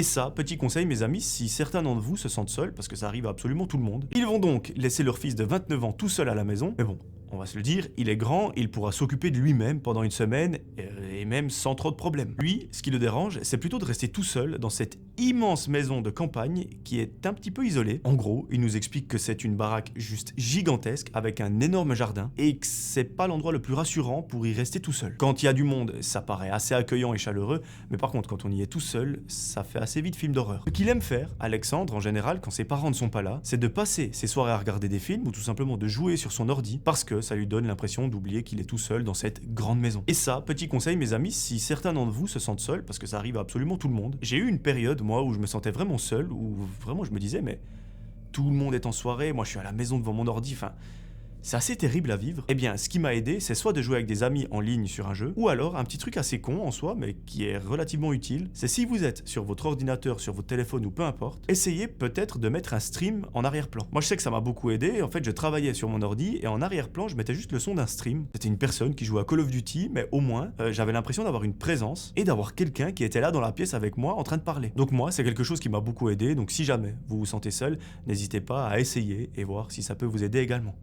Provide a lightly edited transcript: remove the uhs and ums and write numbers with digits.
Et ça, petit conseil mes amis, si certains d'entre vous se sentent seuls, parce que ça arrive à absolument tout le monde, ils vont donc laisser leur fils de 29 ans tout seul à la maison, mais bon, on va se le dire, il est grand, il pourra s'occuper de lui-même pendant une semaine, et même sans trop de problèmes. Lui, ce qui le dérange, c'est plutôt de rester tout seul dans cette immense maison de campagne qui est un petit peu isolée. En gros, il nous explique que c'est une baraque juste gigantesque avec un énorme jardin et que c'est pas l'endroit le plus rassurant pour y rester tout seul. Quand il y a du monde, ça paraît assez accueillant et chaleureux, mais par contre, quand on y est tout seul, ça fait assez vite film d'horreur. Ce qu'il aime faire, Alexandre, en général, quand ses parents ne sont pas là, c'est de passer ses soirées à regarder des films ou tout simplement de jouer sur son ordi parce que ça lui donne l'impression d'oublier qu'il est tout seul dans cette grande maison. Et ça, petit conseil mes amis, si certains d'entre vous se sentent seuls, parce que ça arrive à absolument tout le monde, j'ai eu une période, moi, où je me sentais vraiment seul, où vraiment je me disais, mais tout le monde est en soirée, moi je suis à la maison devant mon ordi, enfin... C'est assez terrible à vivre. Eh bien, ce qui m'a aidé, c'est soit de jouer avec des amis en ligne sur un jeu, ou alors un petit truc assez con en soi, mais qui est relativement utile, c'est si vous êtes sur votre ordinateur, sur votre téléphone ou peu importe, essayez peut-être de mettre un stream en arrière-plan. Moi je sais que ça m'a beaucoup aidé, en fait je travaillais sur mon ordi, et en arrière-plan je mettais juste le son d'un stream. C'était une personne qui jouait à Call of Duty, mais au moins, j'avais l'impression d'avoir une présence, et d'avoir quelqu'un qui était là dans la pièce avec moi en train de parler. Donc moi, c'est quelque chose qui m'a beaucoup aidé, donc si jamais vous vous sentez seul, n'hésitez pas à essayer et voir si ça peut vous aider également.